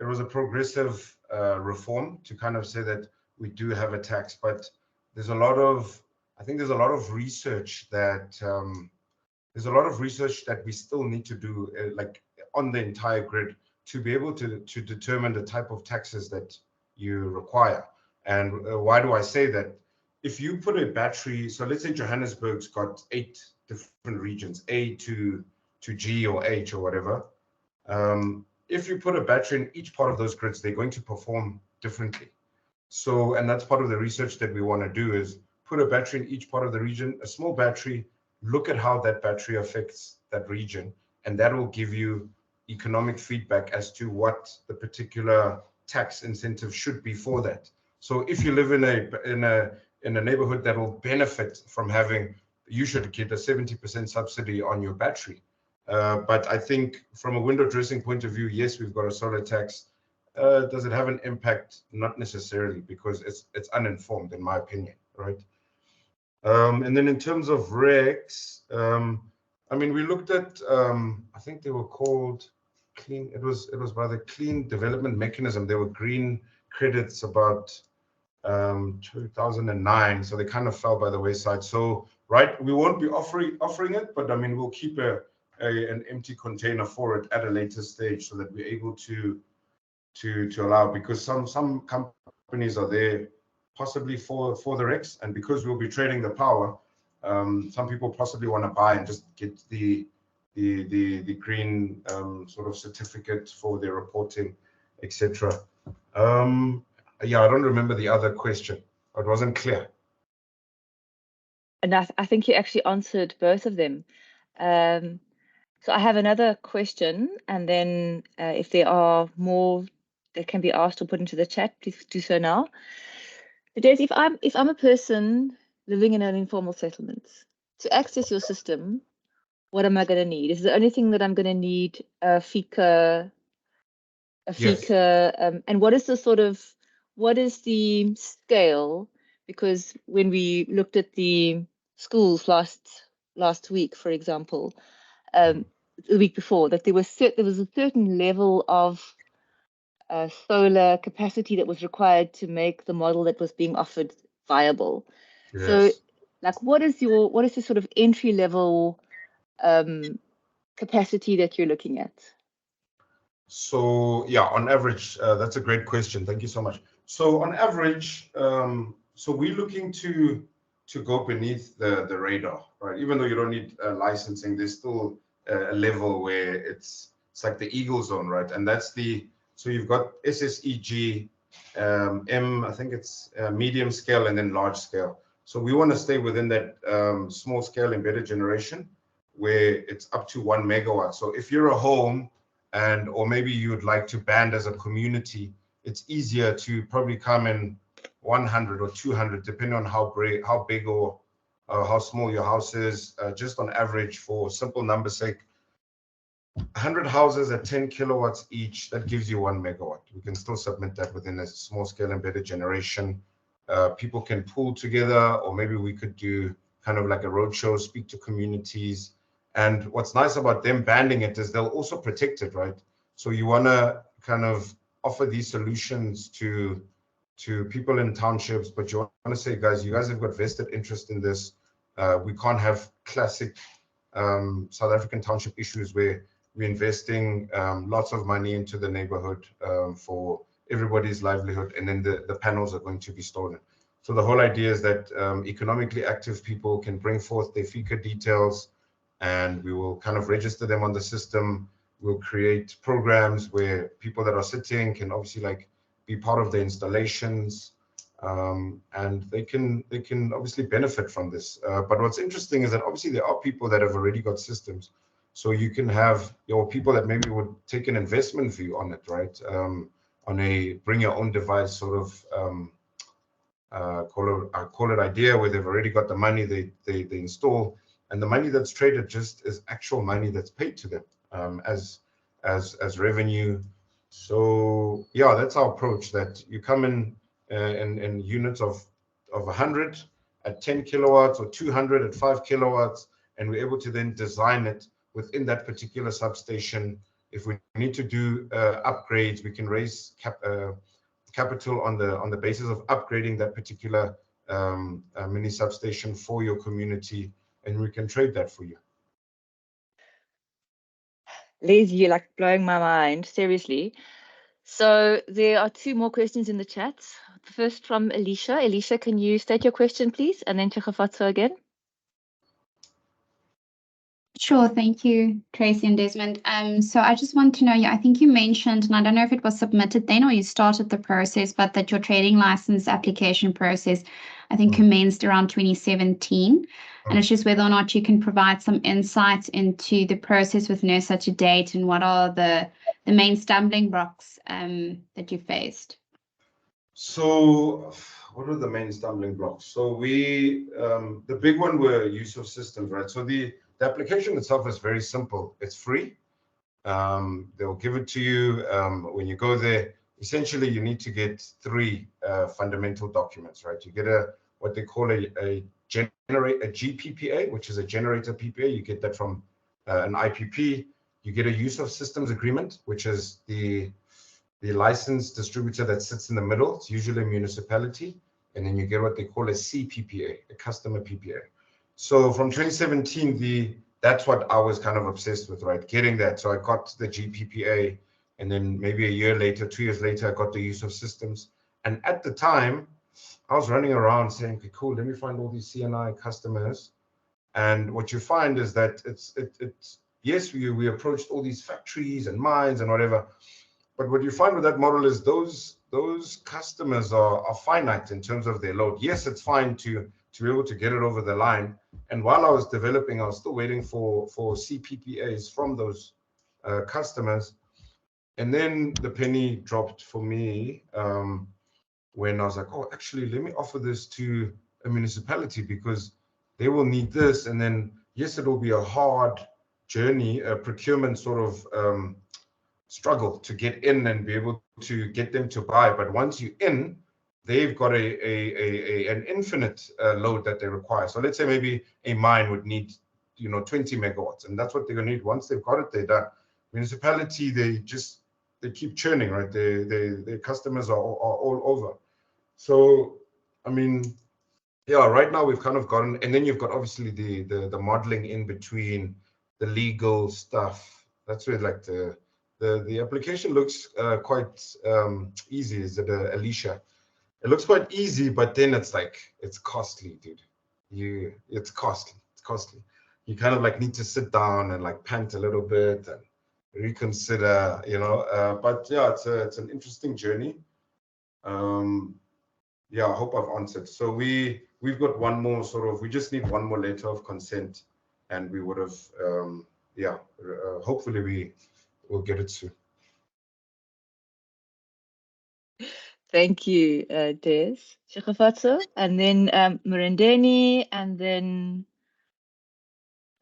It was a progressive reform to kind of say that we do have a tax, but there's a lot of, I think there's a lot of research that we still need to do, like on the entire grid, to be able to determine the type of taxes that you require. And why do I say that? If you put a battery, so let's say Johannesburg's got 8 different regions, A to G or H or whatever. If you put a battery in each part of those grids, they're going to perform differently. So, and that's part of the research that we want to do, is put a battery in each part of the region, a small battery, look at how that battery affects that region, and that will give you economic feedback as to what the particular tax incentive should be for that. So if you live in a neighborhood that will benefit from having, you should get a 70% subsidy on your battery. But I think from a window dressing point of view, yes, we've got a solar tax. Does it have an impact? Not necessarily, because it's uninformed, in my opinion, right? And then in terms of regs, I mean, we looked at, I think they were called clean. It was by the Clean Development Mechanism. They were green credits about 2009, so they kind of fell by the wayside. So, right, we won't be offering it, but I mean, we'll keep an empty container for it at a later stage, so that we're able to allow, because some companies are there possibly for the RECs, and because we'll be trading the power, some people possibly want to buy and just get the green sort of certificate for their reporting, etc. Yeah, I don't remember the other question. It wasn't clear. And I think you actually answered both of them. So I have another question, and then if there are more that can be asked or put into the chat, please do so now. Daisy, if I'm a person living in an informal settlement, to access your system, what am I going to need? Is the only thing that I'm going to need a FICA? Yes. And what is the scale? Because when we looked at the schools last week, for example, the week before, that there was a certain level of solar capacity that was required to make the model that was being offered viable. Yes. So, like, what is the sort of entry level capacity that you're looking at? So yeah, on average, that's a great question. Thank you so much. So on average, so we're looking to go beneath the radar, right? Even though you don't need licensing, there's still a level where it's like the eagle zone, right? And that's so you've got SSEG, M, I think it's medium scale, and then large scale. So we want to stay within that small scale embedded generation where it's up to 1 megawatt. So if you're a home or maybe you would like to band as a community, it's easier to probably come in 100 or 200, depending on how big or how small your house is. Just on average, for simple numbers' sake, 100 houses at 10 kilowatts each, that gives you 1 megawatt. We can still submit that within a small scale embedded generation. People can pool together, or maybe we could do kind of like a roadshow, speak to communities. And what's nice about them banding it is they'll also protect it, right? So you want to kind of offer these solutions to people in townships, but you want to say, guys, you guys have got vested interest in this. We can't have classic South African township issues where we're investing lots of money into the neighborhood for everybody's livelihood, and then the panels are going to be stolen. So the whole idea is that economically active people can bring forth their FICA details, and we will kind of register them on the system. We'll create programs where people that are sitting can obviously like be part of the installations, and they can obviously benefit from this. But what's interesting is that obviously there are people that have already got systems. So you can have your people that maybe would take an investment view on it, right? On a bring your own device sort of call it idea, where they've already got the money they install, and the money that's traded just is actual money that's paid to them as revenue. So yeah, that's our approach, that you come in units of 100 at 10 kilowatts or 200 at 5 kilowatts, and we're able to then design it within that particular substation. If we need to do upgrades, we can raise capital on the basis of upgrading that particular mini substation for your community, and we can trade that for you. Liz, you're like blowing my mind, seriously. So there are 2 more questions in the chat. The first from Alicia. Alicia, can you state your question, please? And then Chigafatso again. Sure, thank you, Tracy and Desmond. So I just want to know, I think you mentioned, and I don't know if it was submitted then or you started the process, but that your trading license application process, I think, commenced around 2017. And it's just whether or not you can provide some insights into the process with NERSA to date, and what are the main stumbling blocks that you faced. So what are the main stumbling blocks? So we, the big one were use of systems, right? So the application itself is very simple. It's free. They'll give it to you when you go there. Essentially, you need to get 3 fundamental documents, right? You get what they call a GPPA, which is a generator PPA. You get that from an IPP. You get a use of systems agreement, which is the licensed distributor that sits in the middle. It's usually a municipality. And then you get what they call a CPPA, a customer PPA. So from 2017, that's what I was kind of obsessed with, right? Getting that. So I got the GPPA, and then maybe a year later, 2 years later, I got the use of systems. And at the time, I was running around saying, okay, cool, let me find all these CNI customers. And what you find is that yes, we approached all these factories and mines and whatever. But what you find with that model is those customers are finite in terms of their load. Yes, it's fine to be able to get it over the line. And while I was developing, I was still waiting for CPPAs from those customers. And then the penny dropped for me when I was like, oh, actually, let me offer this to a municipality, because they will need this. And then, yes, it will be a hard journey, a procurement sort of struggle to get in and be able to get them to buy. But once you're in, they've got an infinite load that they require. So let's say maybe a mine would need 20 megawatts, and that's what they're going to need. Once they've got it, they're done. Municipality, they keep churning, right? Their customers are all over. So I mean, yeah, right now we've kind of gotten, and then you've got obviously the modeling in between, the legal stuff. That's where like the application looks quite easy. Is it Alicia? It looks quite easy, but then it's like, it's costly, dude. It's costly. You kind of like need to sit down and like pant a little bit and reconsider, but yeah, it's an interesting journey. yeah, I hope I've answered. So we've got one more we just need one more letter of consent, and we would have, yeah, hopefully we will get it soon. Thank you, Des. Shikhafatso, and then Murendeni, and then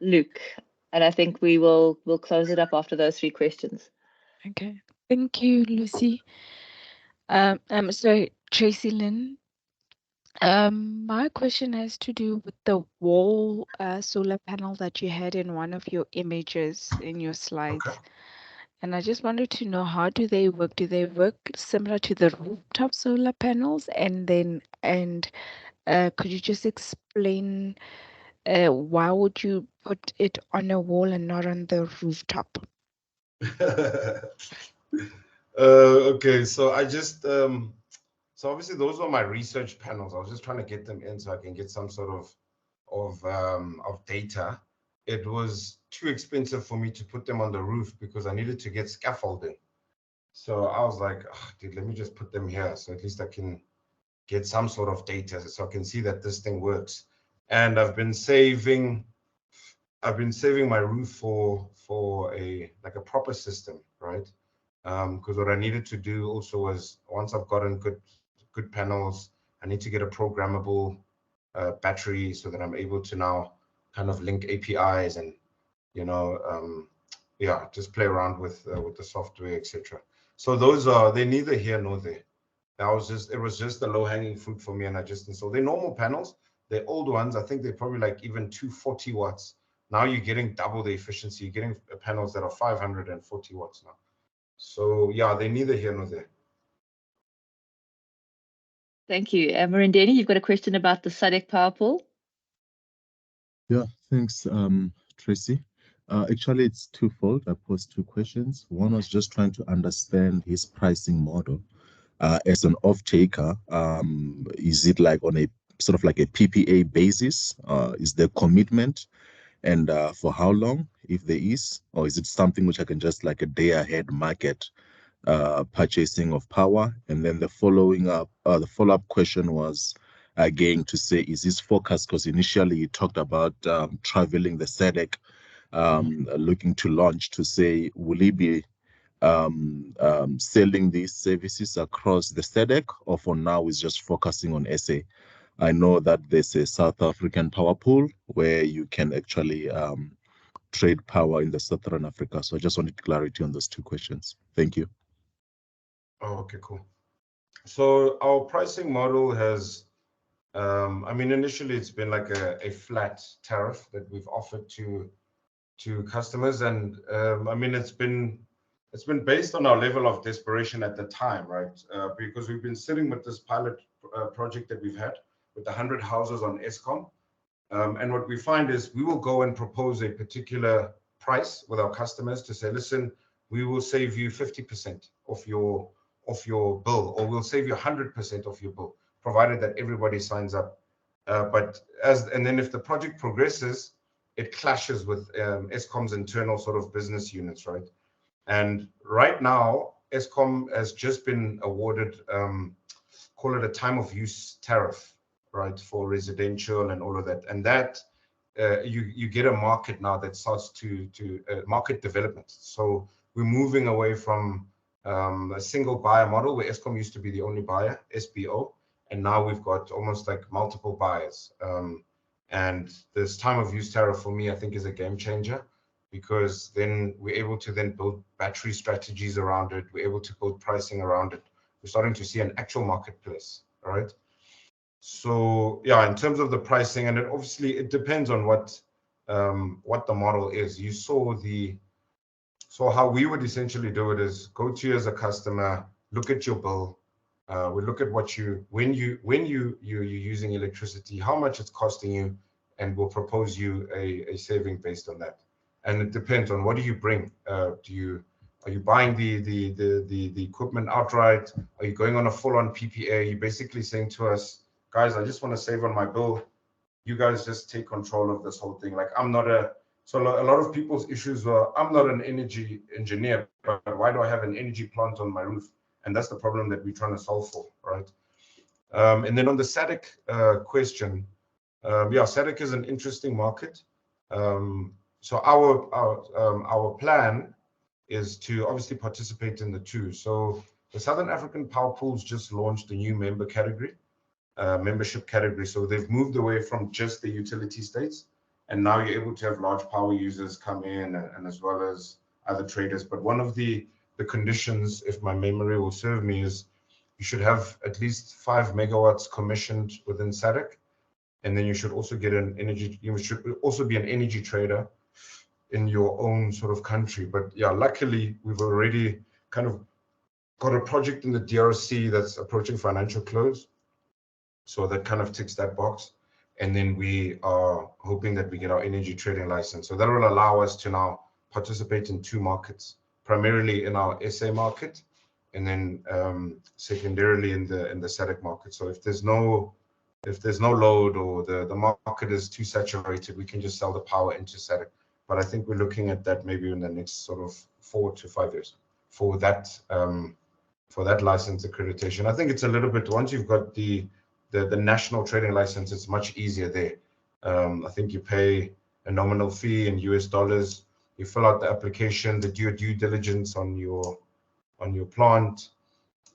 Luke. And I think we'll close it up after those 3 questions. Okay, thank you, Lucy. So Tracy-Lynn, my question has to do with the wall solar panel that you had in one of your images in your slides. Okay. And I just wanted to know, how do they work? Do they work similar to the rooftop solar panels? And then, could you just explain why would you put it on a wall and not on the rooftop? Okay, so I just so obviously those are my research panels. I was just trying to get them in so I can get some sort of data. It was too expensive for me to put them on the roof because I needed to get scaffolding. So I was like, oh, dude, let me just put them here so at least I can get some sort of data so I can see that this thing works. And I've been saving my roof for a proper system, right? Because what I needed to do also was, once I've gotten good panels, I need to get a programmable battery so that I'm able to now kind of link APIs and, you know, yeah, just play around with the software, etc. So they're neither here nor there. It was just the low-hanging fruit for me, and I just installed. They're normal panels. They're old ones. I think they're probably like even 240 watts. Now you're getting double the efficiency. You're getting panels that are 540 watts now. So yeah, they're neither here nor there. Thank you. Murendeni, you've got a question about the SADC power pool? Yeah, thanks, Tracy. Actually, it's twofold. I posed 2 questions. One was just trying to understand his pricing model. As an off-taker, is it like on a sort of like a PPA basis? Is there commitment? And for how long, if there is? Or is it something which I can just like a day ahead market purchasing of power? And then the follow-up question was, again, to say, is this forecast? Because initially you talked about traveling the SADC, looking to launch, to say, will he be selling these services across the SADC, or for now is just focusing on SA? I know that there's a South African power pool where you can actually trade power in the Southern Africa. So I just wanted clarity on those 2 questions. Thank you. Oh, okay, cool. So our pricing model has, I mean, initially it's been like a flat tariff that we've offered to customers, and I mean, it's been based on our level of desperation at the time, right? Because we've been sitting with this pilot project that we've had with 100 houses on Eskom. And what we find is we will go and propose a particular price with our customers to say, listen, we will save you 50% of your bill, or we'll save you 100% of your bill, provided that everybody signs up. And then if the project progresses, it clashes with Eskom's internal sort of business units, right? And right now, Eskom has just been awarded, call it a time of use tariff, right, for residential and all of that. And that you get a market now that starts to market development. So we're moving away from a single buyer model where Eskom used to be the only buyer, SBO, and now we've got almost like multiple buyers. And this time of use tariff for me, I think, is a game changer, because then we're able to then build battery strategies around it. We're able to build pricing around it. We're starting to see an actual marketplace, right? So yeah, in terms of the pricing, and it depends on what the model is. You saw so how we would essentially do it is go to you as a customer, look at your bill. We look at when you're using electricity, how much it's costing you, and we'll propose you a saving based on that. And it depends on what do you bring. Are you buying the equipment outright? Are you going on a full-on PPA? You're basically saying to us, guys, I just want to save on my bill. You guys just take control of this whole thing. Like, so a lot of people's issues were, I'm not an energy engineer, but why do I have an energy plant on my roof? And that's the problem that we're trying to solve for, right? And then on the SADC question, yeah, SADC is an interesting market. So our plan is to obviously participate in the two. So the Southern African Power Pools just launched a new membership category. So they've moved away from just the utility states, and now you're able to have large power users come in, and as well as other traders. But one of the conditions, if my memory will serve me, is you should have at least 5 megawatts commissioned within SADC, and then you should also get you should also be an energy trader in your own sort of country. But yeah, luckily we've already kind of got a project in the DRC that's approaching financial close. So that kind of ticks that box. And then we are hoping that we get our energy trading license. So that will allow us to now participate in 2 markets, primarily in our SA market, and then secondarily in the SADC market. So if there's no load, or the market is too saturated, we can just sell the power into SADC. But I think we're looking at that maybe in the next sort of 4 to 5 years for that license accreditation. I think it's a little bit, once you've got the national trading license, it's much easier there. I think you pay a nominal fee in US dollars. You fill out the application, do due diligence on your plant,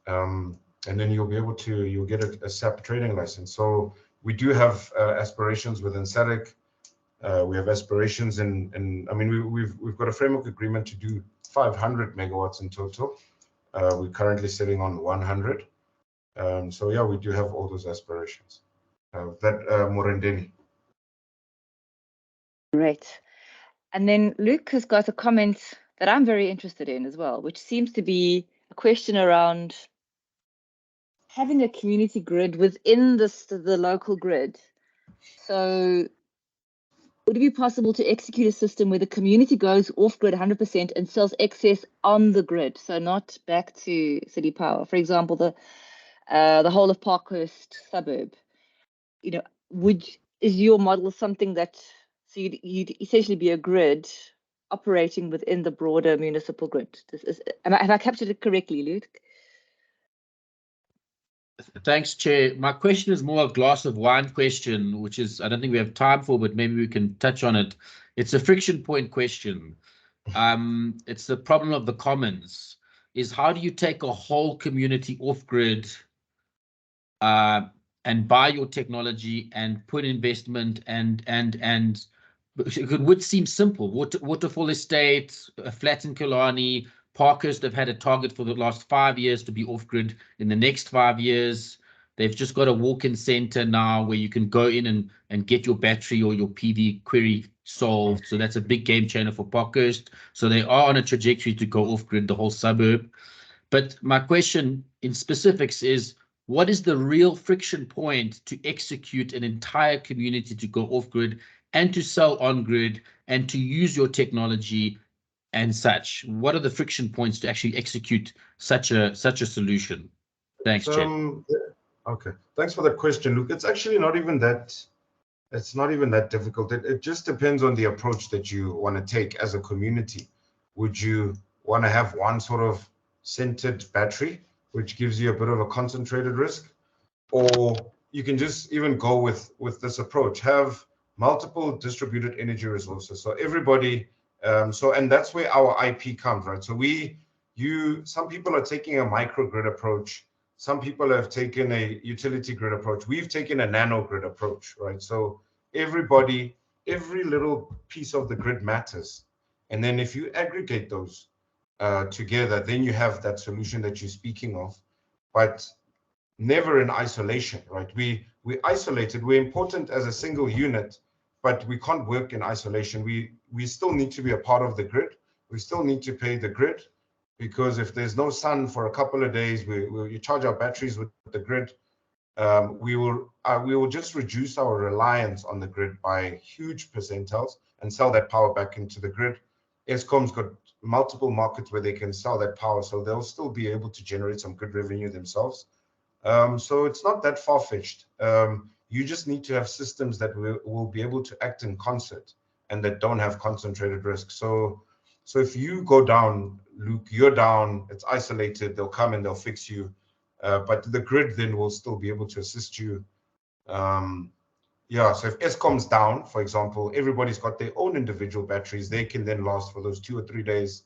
and then you'll get a SAP trading license. So we do have aspirations within SADC. We have aspirations in I mean, we've got a framework agreement to do 500 megawatts in total. We're currently sitting on 100. So yeah, we do have all those aspirations. Morendeni. Great. And then Luke has got a comment that I'm very interested in as well, which seems to be a question around having a community grid within the local grid. So would it be possible to execute a system where the community goes off grid 100% and sells excess on the grid, so not back to city power? For example, the whole of Parkhurst suburb. You know, is your model something that, so you'd essentially be a grid operating within the broader municipal grid? Have I captured it correctly, Luke? Thanks, Chair. My question is more a glass of wine question, which is, I don't think we have time for, but maybe we can touch on it. It's a friction point question. It's the problem of the commons, is how do you take a whole community off grid and buy your technology and put investment and it would seem simple. Waterfall Estate, Flat in Killarney, Parkhurst have had a target for the last 5 years to be off grid in the next 5 years. They've just got a walk-in center now where you can go in and get your battery or your PV query solved. So that's a big game changer for Parkhurst. So they are on a trajectory to go off grid the whole suburb. But my question in specifics is, what is the real friction point to execute an entire community to go off grid and to sell on grid and to use your technology and such? What are the friction points to actually execute such a solution? Thanks, Chair. Okay, thanks for that question, Luke. It's actually not even that. It's not even that difficult. It just depends on the approach that you want to take as a community. Would you want to have one sort of centered battery, which gives you a bit of a concentrated risk, or you can just even go with this approach, have multiple distributed energy resources. So everybody, and that's where our IP comes, right? So some people are taking a microgrid approach. Some people have taken a utility grid approach. We've taken a nano grid approach, right? So every little piece of the grid matters. And then if you aggregate those together, then you have that solution that you're speaking of, but never in isolation, right? We're isolated. We're important as a single unit, but we can't work in isolation. We still need to be a part of the grid. We still need to pay the grid, because if there's no sun for a couple of days, you charge our batteries with the grid. We will just reduce our reliance on the grid by huge percentiles and sell that power back into the grid. Eskom's got multiple markets where they can sell that power, so they'll still be able to generate some good revenue themselves. So it's not that far-fetched. You just need to have systems that will be able to act in concert and that don't have concentrated risk. So if you go down, Luke, you're down, it's isolated, they'll come and they'll fix you. but the grid then will still be able to assist you. Yeah, so if Eskom's down, for example, everybody's got their own individual batteries. They can then last for those 2 or 3 days.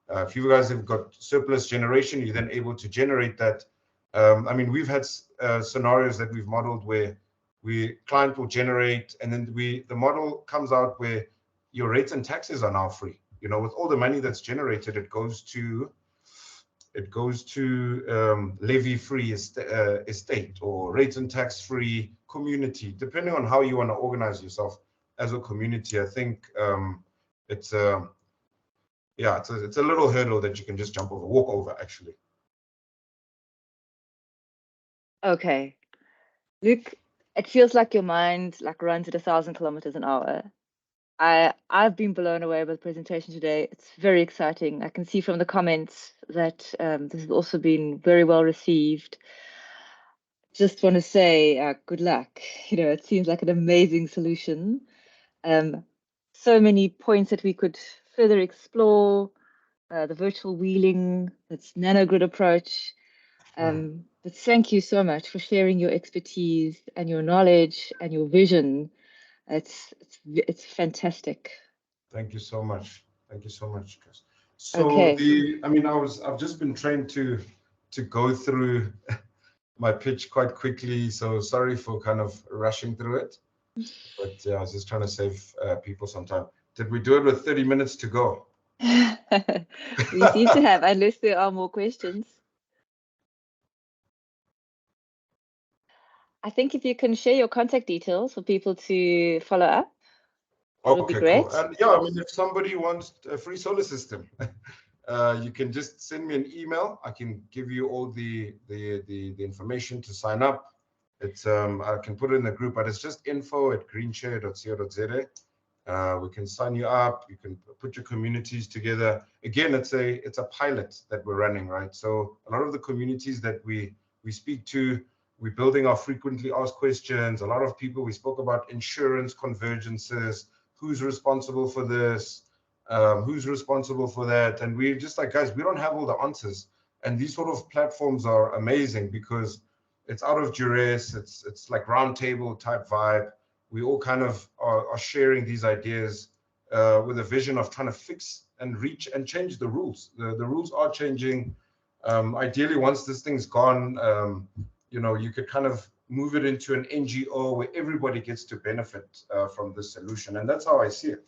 If you guys have got surplus generation, you're then able to generate that. I mean, we've had scenarios that we've modeled where client will generate, and then the model comes out where your rates and taxes are now free. You know, with all the money that's generated, it goes to levy-free estate or rates and tax-free community, depending on how you want to organize yourself as a community. I think it's a little hurdle that you can just walk over, actually. Okay, Luke, it feels like your mind runs at 1,000 kilometers an hour. I've been blown away by the presentation today. It's very exciting. I can see from the comments that this has also been very well received. Just want to say good luck. You know, it seems like an amazing solution. So many points that we could further explore. The virtual wheeling, that's nanogrid approach. But thank you so much for sharing your expertise and your knowledge and your vision. It's fantastic. Thank you so much. Thank you so much, Chris. So okay. I've just been trained to go through my pitch quite quickly. So sorry for kind of rushing through it. But yeah, I was just trying to save people some time. Did we do it with 30 minutes to go? We seem to have, unless there are more questions. I think if you can share your contact details for people to follow up, that would be great. Cool. And yeah, I mean, if somebody wants a free solar system, you can just send me an email. I can give you all the information to sign up. It's I can put it in the group, but it's just info@greenshare.co.za. We can sign you up. You can put your communities together. Again, it's a pilot that we're running, right? So a lot of the communities that we speak to, we're building our frequently asked questions. A lot of people, we spoke about insurance convergences. Who's responsible for this? Who's responsible for that? And we're just like, guys, we don't have all the answers. And these sort of platforms are amazing because it's out of duress. It's like roundtable type vibe. We all kind of are sharing these ideas with a vision of trying to fix and reach and change the rules. The rules are changing. Ideally, once this thing's gone, you know, you could kind of move it into an NGO where everybody gets to benefit from this solution. And that's how I see it.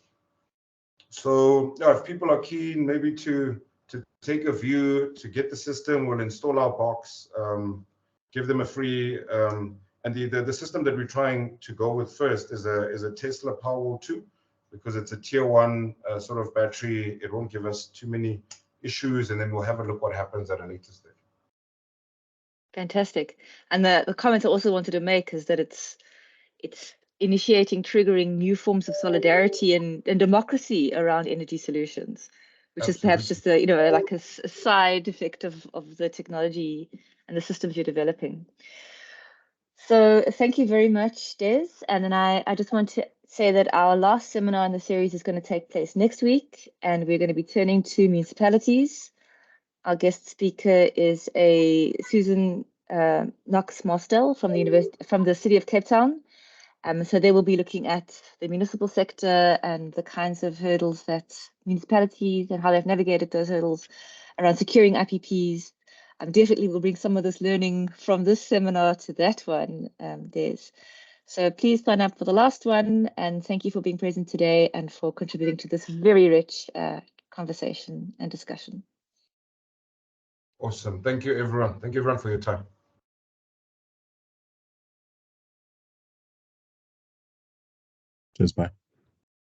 So yeah, if people are keen maybe to take a view, to get the system, we'll install our box, give them a free, and the system that we're trying to go with first is a Tesla Powerwall 2, because it's a tier 1 sort of battery. It won't give us too many issues, and then we'll have a look what happens at a later stage. Fantastic. And the comment I also wanted to make is that it's initiating, triggering new forms of solidarity and democracy around energy solutions, which is perhaps just a, you know, like a side effect of the technology and the systems you're developing. So thank you very much, Des. And then I just want to say that our last seminar in the series is going to take place next week, and we're going to be turning to municipalities. Our guest speaker is Susan Knox-Mostel from the City of Cape Town. So they will be looking at the municipal sector and the kinds of hurdles that municipalities and how they've navigated those hurdles around securing IPPs. Definitely we'll bring some of this learning from this seminar to that one, Des. So please sign up for the last one, and thank you for being present today and for contributing to this very rich conversation and discussion. Awesome. Thank you, everyone. Thank you, everyone, for your time. Cheers, bye.